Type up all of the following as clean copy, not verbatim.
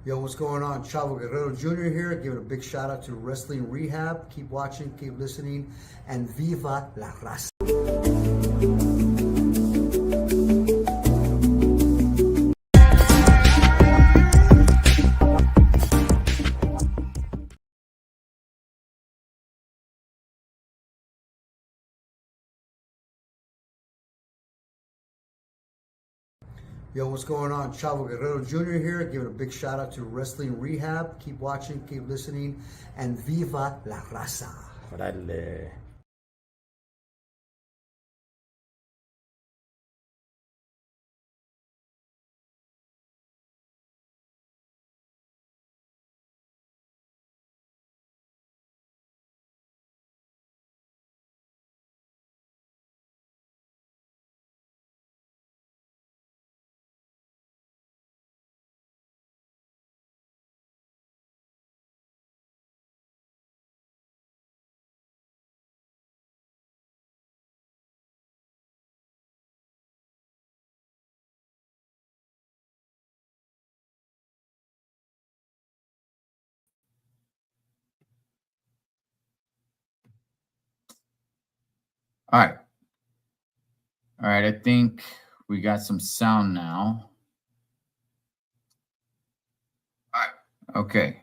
Yo, what's going on? Chavo Guerrero Jr. here, giving a big shout out to Wrestling Rehab. Keep watching, keep listening, and viva la raza. Yo, what's going on? Chavo Guerrero Jr. here, giving a big shout out to Wrestling Rehab. Keep watching, keep listening, and viva la raza. Órale. All right. All right. I think we got some sound now. All right. Okay.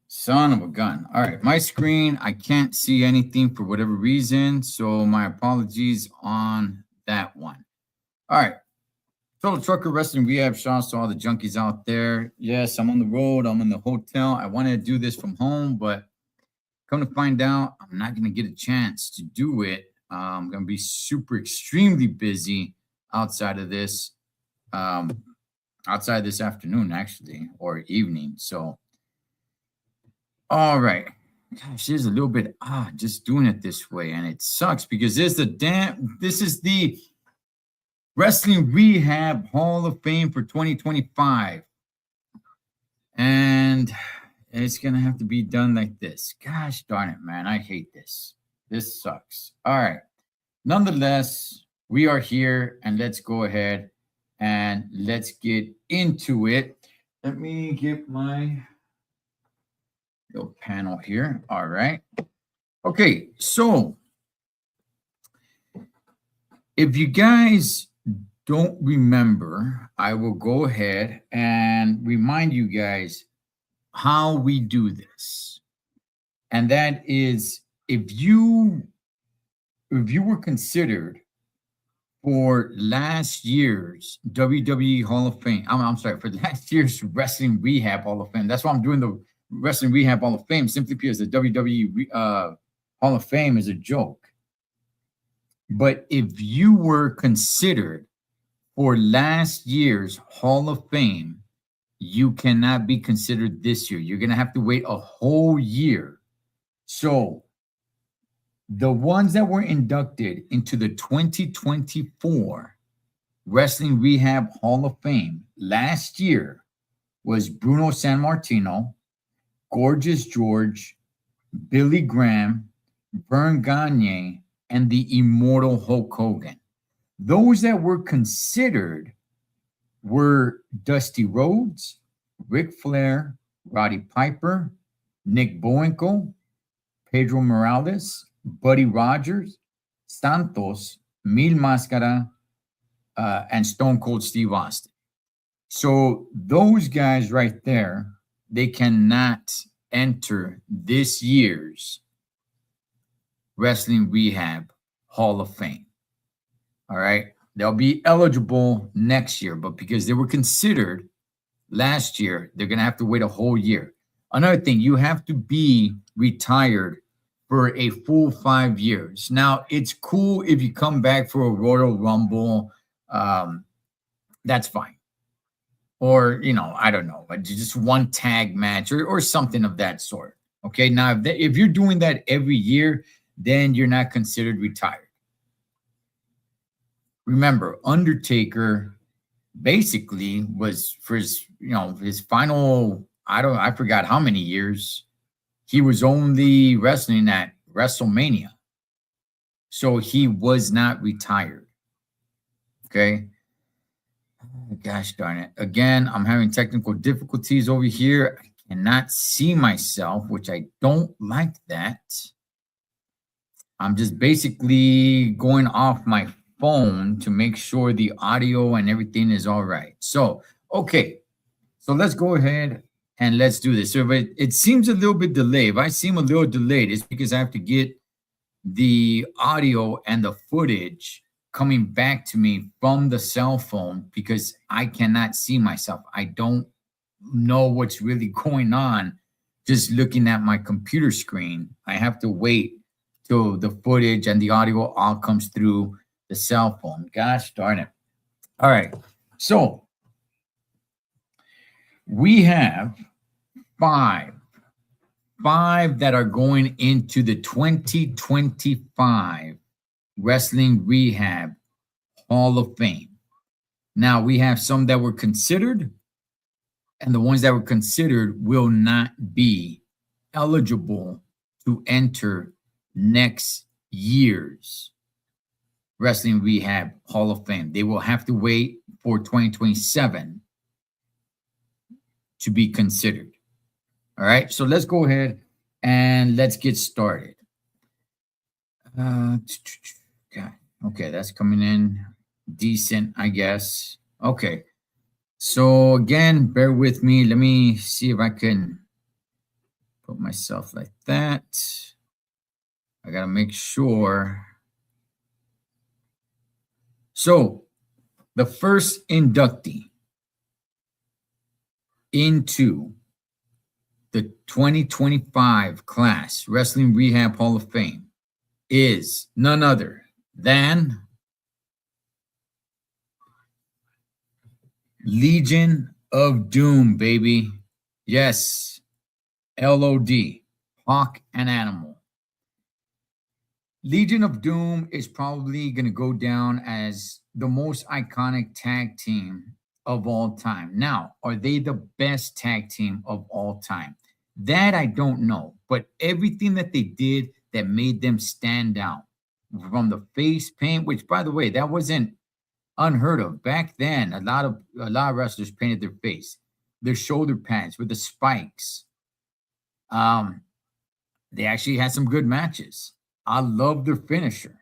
Son of a gun. All right. My screen, I can't see anything for whatever reason. So my apologies on that one. All right. Total Trucker Wrestling Rehab. Shouts to all the junkies out there. Yes, I'm on the road. I'm in the hotel. I wanted to do this from home, but come to find out, I'm not going to get a chance to do it. I'm going to be extremely busy outside of this afternoon, actually, or evening. So, all right. Gosh, there's a little bit just doing it this way, and it sucks because this is the Wrestling Rehab Hall of Fame for 2025. And it's going to have to be done like this. Gosh darn it, man. I hate this. This sucks. All right. Nonetheless, we are here, and let's go ahead and let's get into it. Let me get my little panel here. All right. Okay. So if you guys don't remember, I will go ahead and remind you guys how we do this. And that is, if you were considered for last year's WWE Hall of Fame, I'm sorry, for last year's Wrestling Rehab Hall of Fame. That's why I'm doing the Wrestling Rehab Hall of Fame, simply because the WWE Hall of Fame is a joke. But if you were considered for last year's Hall of Fame, you cannot be considered this year. You're going to have to wait a whole year. So the ones that were inducted into the 2024 Wrestling Rehab Hall of Fame last year was Bruno Sammartino, Gorgeous George, Billy Graham, Vern Gagne, and the Immortal Hulk Hogan. Those that were considered were Dusty Rhodes, Ric Flair, Roddy Piper, Nick Boenko, Pedro Morales, Buddy Rogers, Santos, Mil Máscara, and Stone Cold Steve Austin. So those guys right there, they cannot enter this year's Wrestling Rehab Hall of Fame. All right. They'll be eligible next year, but because they were considered last year, they're going to have to wait a whole year. Another thing, you have to be retired for a full 5 years. Now, it's cool if you come back for a Royal Rumble. That's fine. Or, I don't know, just one tag match or something of that sort. Okay. Now, if you're doing that every year, then you're not considered retired. Remember, Undertaker basically was for his final, I forgot how many years, he was only wrestling at WrestleMania. So he was not retired. Okay. Gosh darn it. Again, I'm having technical difficulties over here. I cannot see myself, which I don't like that. I'm just basically going off my phone to make sure the audio and everything is all right. So, okay. So let's go ahead and let's do this. So if it seems a little bit delayed. If I seem a little delayed, it's because I have to get the audio and the footage coming back to me from the cell phone because I cannot see myself. I don't know what's really going on just looking at my computer screen. I have to wait till the footage and the audio all comes through the cell phone. Gosh darn it. All right. So we have five that are going into the 2025 Wrestling Rehab Hall of Fame. Now, we have some that were considered, and the ones that were considered will not be eligible to enter next year's Wrestling Rehab Hall of Fame. They will have to wait for 2027 to be considered. All right, so let's go ahead and let's get started. Okay, that's coming in decent, I guess. Okay, so again, bear with me. Let me see if I can put myself like that. I gotta make sure. So, the first inductee into the 2025 class Wrestling Rehab Hall of Fame is none other than Legion of Doom, baby. Yes, LOD, Hawk and Animal. Legion of Doom is probably going to go down as the most iconic tag team of all time. Now, are they the best tag team of all time? That I don't know, but everything that they did that made them stand out, from the face paint, which by the way, that wasn't unheard of back then. A lot of wrestlers painted their face, their shoulder pads with the spikes. They actually had some good matches. I love their finisher.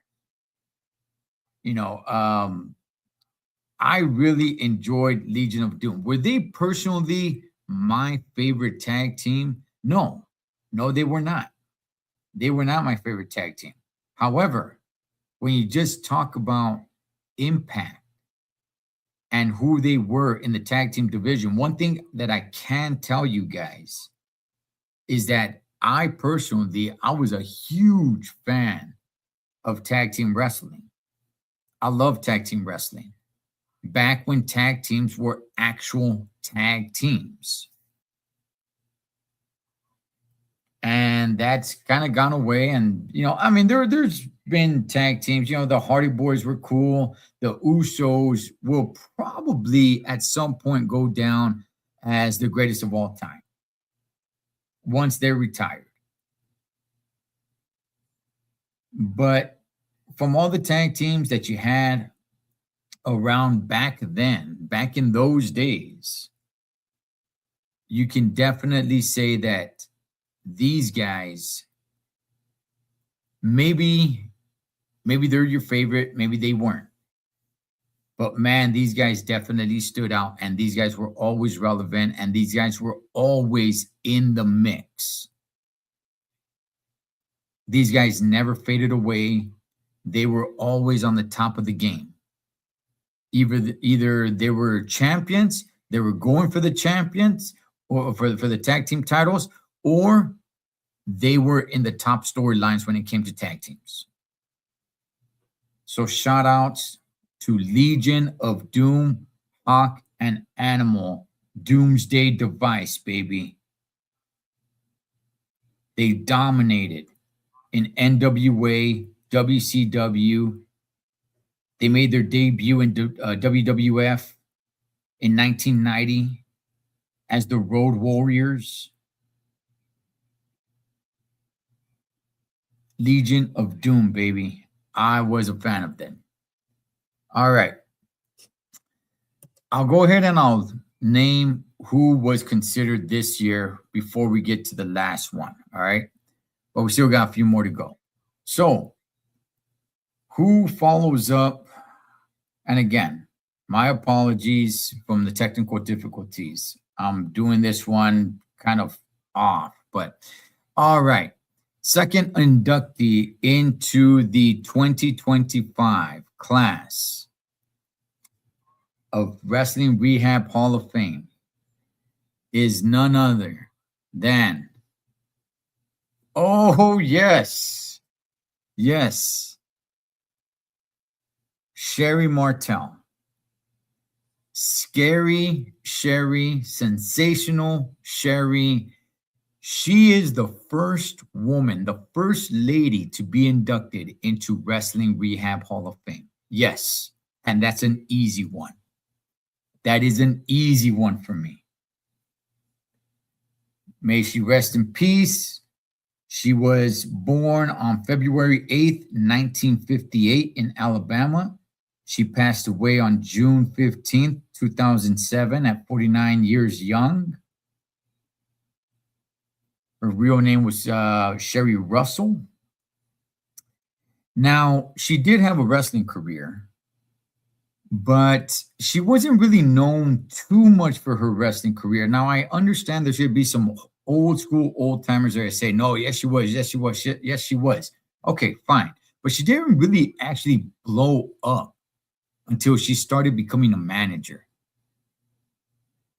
I really enjoyed Legion of Doom. Were they personally my favorite tag team? No, they were not. They were not my favorite tag team. However, when you just talk about impact and who they were in the tag team division, one thing that I can tell you guys is that I was a huge fan of tag team wrestling. I love tag team wrestling. Back when tag teams were actual tag teams. And that's kind of gone away. And, there's been tag teams. The Hardy Boys were cool. The Usos will probably at some point go down as the greatest of all time once they're retired. But from all the tag teams that you had around back in those days, you can definitely say that these guys, maybe they're your favorite, maybe they weren't. But man, these guys definitely stood out, and these guys were always relevant, and these guys were always in the mix. These guys never faded away. They were always on the top of the game. Either they were champions, they were going for the champions or for the tag team titles, or they were in the top storylines when it came to tag teams. So shout outs to Legion of Doom, Hawk and Animal, Doomsday Device, baby. They dominated in NWA, WCW. They made their debut in WWF in 1990 as the Road Warriors. Legion of Doom, baby. I was a fan of them. All right. I'll go ahead and I'll name who was considered this year before we get to the last one. All right. But we still got a few more to go. So, who follows up? And again, my apologies from the technical difficulties. I'm doing this one kind of off, but all right. Second inductee into the 2025 class of Wrestling Rehab Hall of Fame is none other than, oh, yes, Sherry Martel. Scary Sherry, sensational Sherry. She is the first woman, the first lady to be inducted into Wrestling Rehab Hall of Fame. Yes, and that's an easy one. That is an easy one for me. May she rest in peace. She was born on February 8th, 1958 in Alabama. She passed away on June 15th, 2007 at 49 years young. Her real name was Sherry Russell. Now, she did have a wrestling career, but she wasn't really known too much for her wrestling career. Now, I understand there should be some old school old timers there that say, no, yes, she was. Yes, she was. Yes, she was. Okay, fine. But she didn't really actually blow up until she started becoming a manager.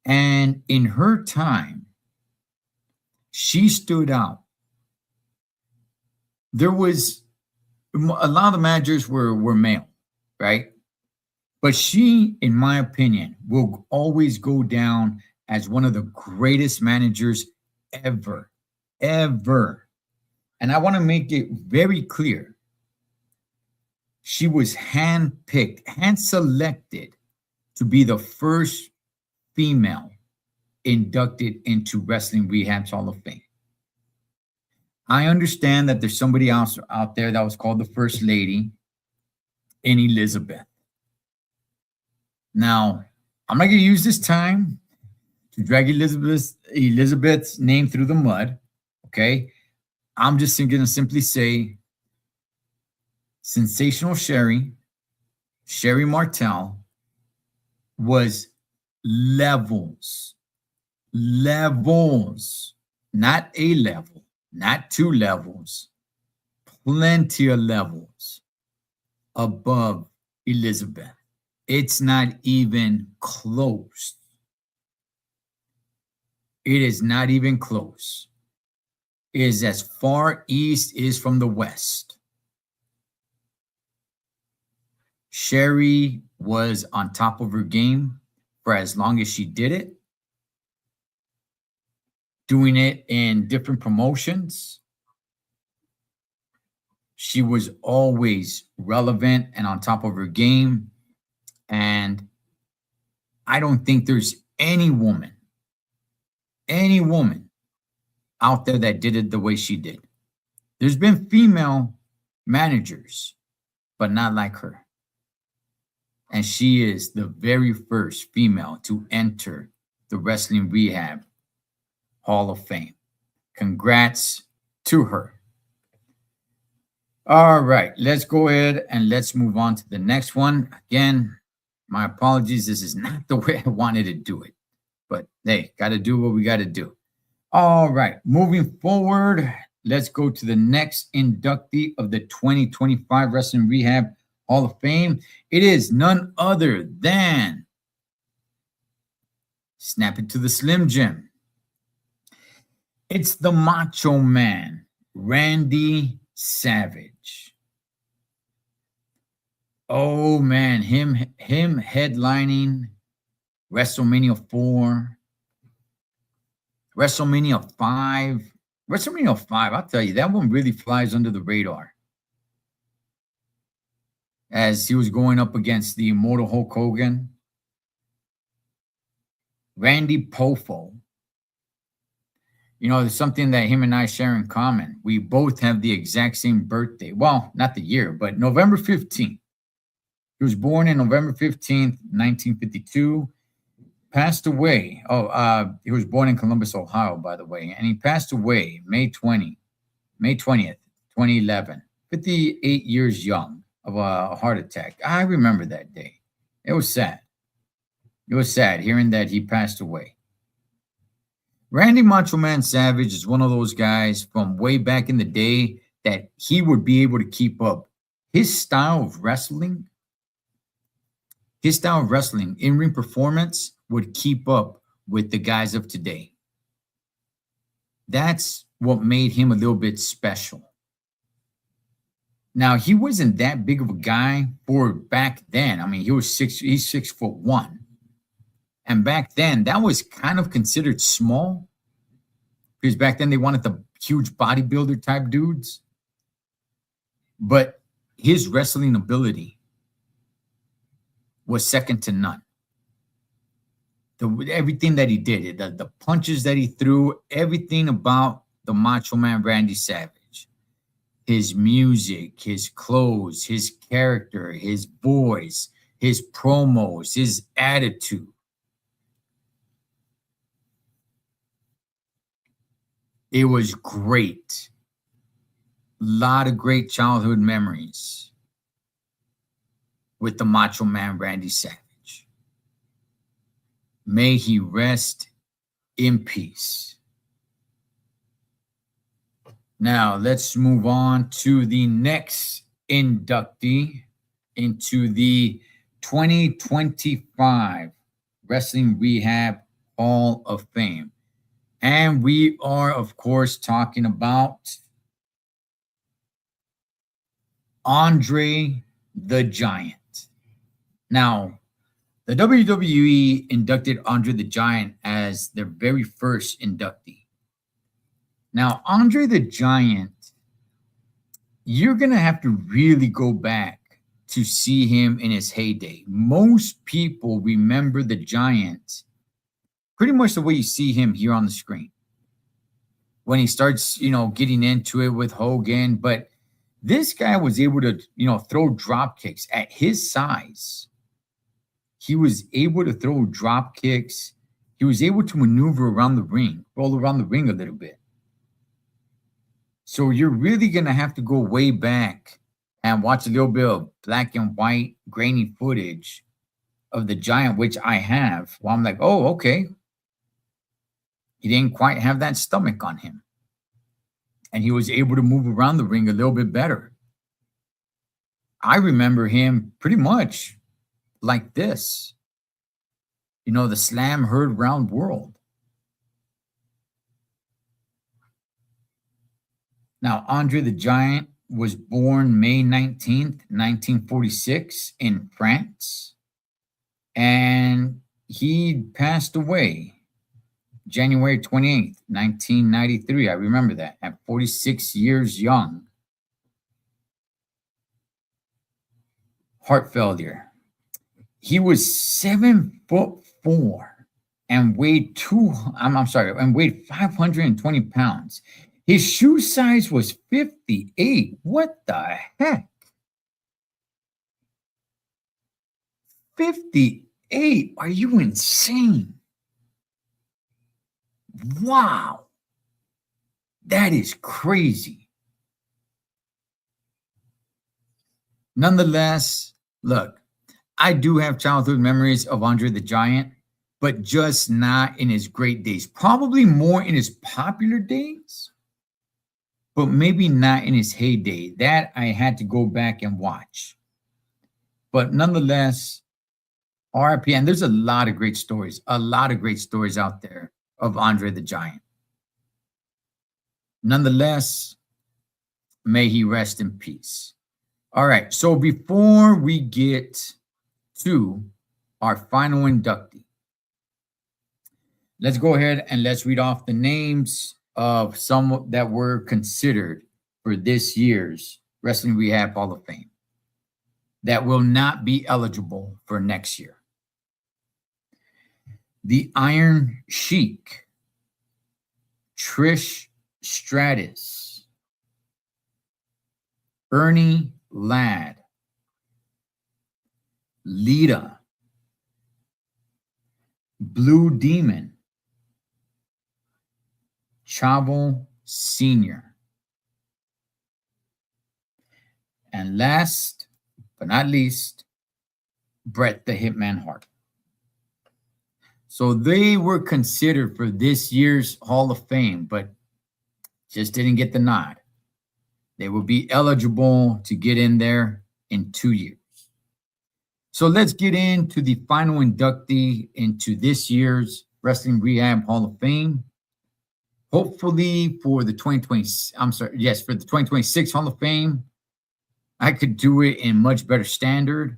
And in her time, she stood out. There was a lot of the managers were male, right? But she, in my opinion, will always go down as one of the greatest managers ever. And I want to make it very clear. She was handpicked, hand-selected to be the first female inducted into Wrestling Rehab's Hall of Fame. I understand that there's somebody else out there that was called the First Lady, in Elizabeth. Now, I'm not going to use this time to drag Elizabeth's name through the mud, okay? I'm just going to simply say sensational Sherry Martel, was levels, not a level, not two levels, plenty of levels above Elizabeth. It's not even close. It is not even close. It is as far east is from the west. Sherry was on top of her game for as long as she did it, doing it in different promotions. She was always relevant and on top of her game. And I don't think there's any woman out there that did it the way she did. There's been female managers, but not like her. And she is the very first female to enter the Wrestling Rehab Hall of Fame. Congrats to her. All right, let's go ahead and let's move on to the next one. Again, my apologies. This is not the way I wanted to do it. But hey, got to do what we got to do. All right, moving forward, let's go to the next inductee of the 2025 Wrestling Rehab Hall of Fame. It is none other than, snap it to the Slim Jim. It's the Macho Man, Randy Savage. Oh man, him headlining WrestleMania 4, WrestleMania 5. WrestleMania 5, I'll tell you, that one really flies under the radar. As he was going up against the immortal Hulk Hogan, Randy Poffo. You know, there's something that him and I share in common. We both have the exact same birthday. Well, not the year, but November 15th. He was born in November 15th, 1952. passed away. He was born in Columbus, Ohio, by the way, and he passed away May 20th, 2011, 58 years young of a heart attack. I remember that day. It was sad. It was sad hearing that he passed away. Randy Macho Man Savage is one of those guys from way back in the day that he would be able to keep up. His style of wrestling, in-ring performance would keep up with the guys of today. That's what made him a little bit special. Now, he wasn't that big of a guy for back then. I mean, he's 6'1". And back then, that was kind of considered small because back then they wanted the huge bodybuilder type dudes. But his wrestling ability was second to none. Everything that he did, the punches that he threw, everything about the Macho Man Randy Savage, his music, his clothes, his character, his voice, his promos, his attitude. It was great. A lot of great childhood memories with the Macho Man Randy Savage. May he rest in peace. Now, let's move on to the next inductee into the 2025 Wrestling Rehab Hall of Fame. And we are, of course, talking about Andre the Giant. Now, the WWE inducted Andre the Giant as their very first inductee. Now, Andre the Giant, you're going to have to really go back to see him in his heyday. Most people remember the Giant pretty much the way you see him here on the screen. When he starts, getting into it with Hogan. But this guy was able to, throw drop kicks at his size. He was able to throw drop kicks. He was able to maneuver around the ring, roll around the ring a little bit. So you're really going to have to go way back and watch a little bit of black and white grainy footage of the Giant, which I have. Well, I'm like, oh, okay. He didn't quite have that stomach on him. And he was able to move around the ring a little bit better. I remember him pretty much like this. The slam heard round world. Now, Andre the Giant was born May 19th, 1946 in France. And he passed away January 28th, 1993. I remember that, at 46 years young. Heart failure. He was 7'4" and weighed 520 pounds. His shoe size was 58. What the heck? 58? Are you insane? Wow. That is crazy. Nonetheless, look, I do have childhood memories of Andre the Giant, but just not in his great days. Probably more in his popular days, but maybe not in his heyday. That I had to go back and watch. But nonetheless, RIP, and there's a lot of great stories out there of Andre the Giant. Nonetheless, may he rest in peace. All right, so before we get to our final inductee, let's go ahead and let's read off the names of some that were considered for this year's Wrestling Rehab Hall of Fame that will not be eligible for next year. The Iron Sheik, Trish Stratus, Ernie Ladd, Lita, Blue Demon, Chavo Sr. And last but not least, Bret the Hitman Hart. So they were considered for this year's Hall of Fame, but just didn't get the nod. They will be eligible to get in there in 2 years. So let's get into the final inductee into this year's Wrestling Rehab Hall of Fame. Hopefully for the 2026 Hall of Fame, I could do it in much better standard.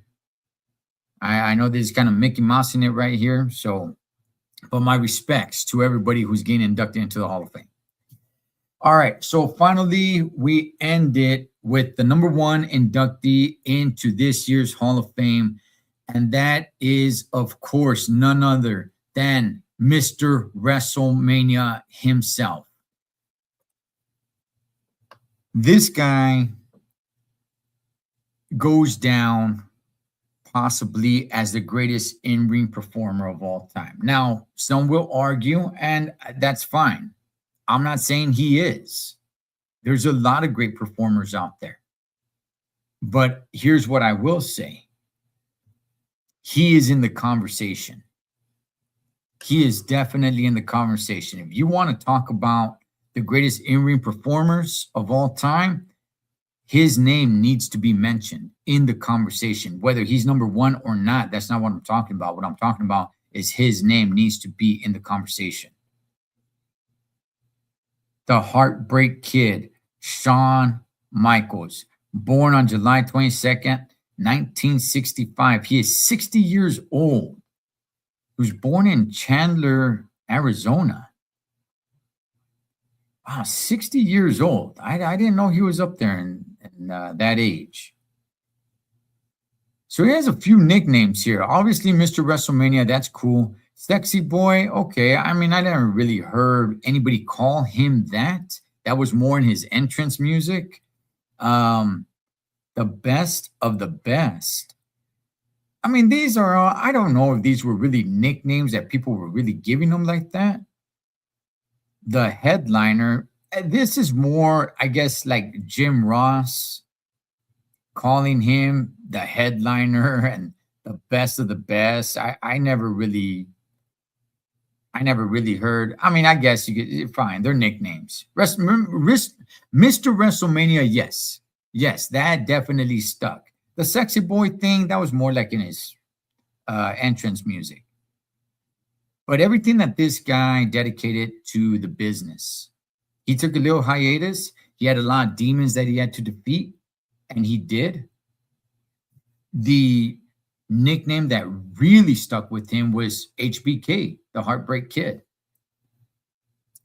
I know this is kind of Mickey Mouse in it right here. So, but my respects to everybody who's getting inducted into the Hall of Fame. All right. So finally, we end it with the number one inductee into this year's Hall of Fame. And that is, of course, none other than Mr. WrestleMania himself. This guy goes down possibly as the greatest in-ring performer of all time. Now, some will argue, and that's fine. I'm not saying he is. There's a lot of great performers out there. But here's what I will say. He is in the conversation. He is definitely in the conversation. If you want to talk about the greatest in-ring performers of all time, his name needs to be mentioned in the conversation. Whether he's number one or not, that's not what I'm talking about. What I'm talking about is his name needs to be in the conversation. The Heartbreak Kid, Shawn Michaels, born on July 22nd, 1965. He is 60 years old. He was born in Chandler, Arizona. Wow, 60 years old. I didn't know he was up there in that age. So he has a few nicknames here. Obviously, Mr. WrestleMania, that's cool. Sexy Boy, okay. I mean, I never really heard anybody call him that. That was more in his entrance music. The best of the best. I mean, these are, I don't know if these were really nicknames that people were really giving him like that. The Headliner, this is more, I guess, like Jim Ross calling him the Headliner and the best of the best. I never really heard. I mean, I guess you could, fine, they're nicknames. Mr. WrestleMania, yes. Yes, that definitely stuck. The Sexy Boy thing, that was more like in his entrance music. But everything that this guy dedicated to the business. He took a little hiatus. He had a lot of demons that he had to defeat, and he did. The nickname that really stuck with him was HBK, the Heartbreak Kid.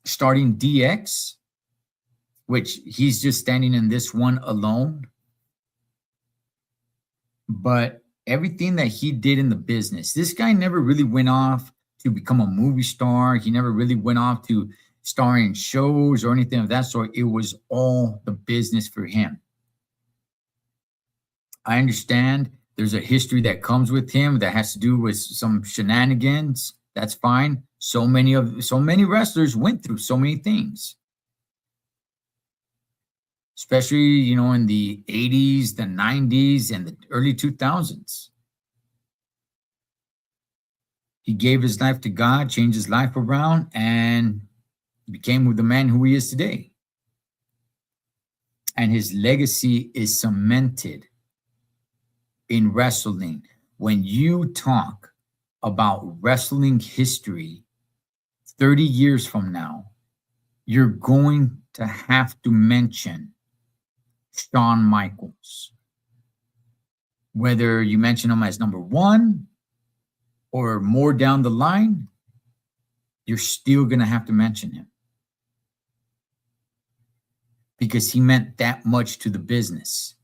Starting DX, which he's just standing in this one alone. But everything that he did in the business, this guy never really went off to become a movie star. He never really went off to star in shows or anything of that sort. It was all the business for him. I understand there's a history that comes with him that has to do with some shenanigans. That's fine. So many wrestlers went through so many things. Especially, you know, in the 80s, the 90s, and the early 2000s. He gave his life to God, changed his life around, and became the man who he is today. And his legacy is cemented in wrestling. When you talk about wrestling history 30 years from now, you're going to have to mention Shawn Michaels. Whether you mention him as number one or more down the line, you're still going to have to mention him. Because he meant that much to the business.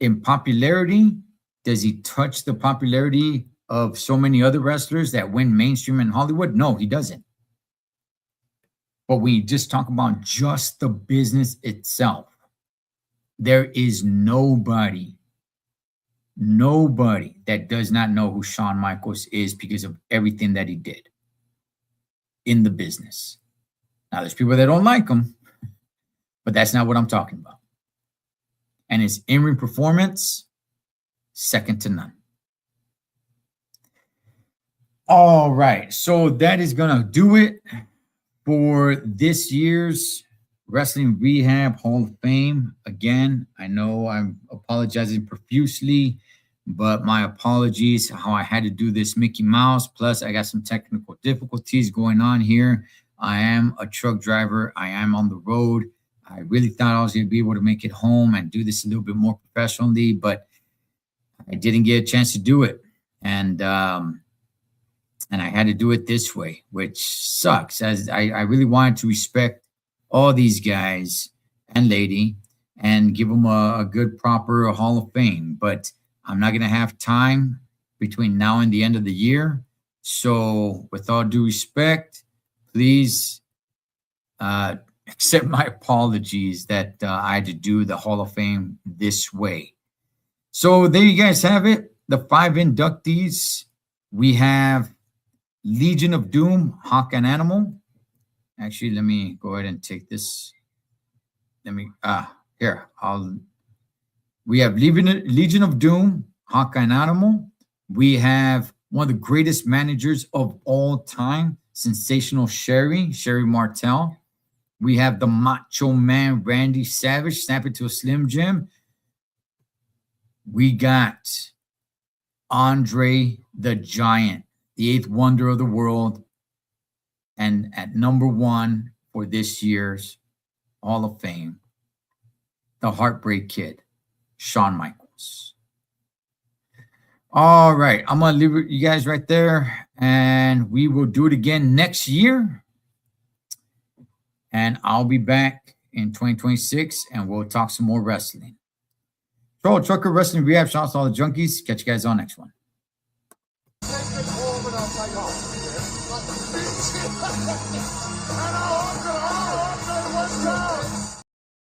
In popularity, does he touch the popularity of so many other wrestlers that went mainstream in Hollywood? No, he doesn't. But we just talk about just the business itself. There is nobody nobody that does not know who Shawn Michaels is because of everything that he did in the business. Now, there's people that don't like him, but that's not what I'm talking about. And his in-ring performance, second to none. All right, so that is going to do it for this year's Wrestling Rehab Hall of Fame. Again, I know I'm apologizing profusely, but my apologies how I had to do this Mickey Mouse. Plus, I got some technical difficulties going on here. I am a truck driver. I am on the road. I really thought I was going to be able to make it home and do this a little bit more professionally, but I didn't get a chance to do it. And I had to do it this way, which sucks, as I really wanted to respect all these guys and lady and give them a good, proper Hall of Fame. But I'm not going to have time between now and the end of the year. So with all due respect, please accept my apologies that I had to do the Hall of Fame this way. So there you guys have it. The 5 inductees. We have Legion of Doom, Hawk and Animal. Actually, let me go ahead and take this. We have Legion of Doom, Hawk and Animal. We have one of the greatest managers of all time, Sensational Sherry Martel. We have the Macho Man, Randy Savage, Snap It to a Slim Jim. We got Andre the Giant, the 8th wonder of the world. And at number 1 for this year's Hall of Fame, the Heartbreak Kid, Shawn Michaels. All right, I'm going to leave you guys right there, and we will do it again next year. And I'll be back in 2026, and we'll talk some more wrestling. Troll Trucker Wrestling Rehab. Shout out to all the junkies. Catch you guys on next one. Sacred home and I'll take off.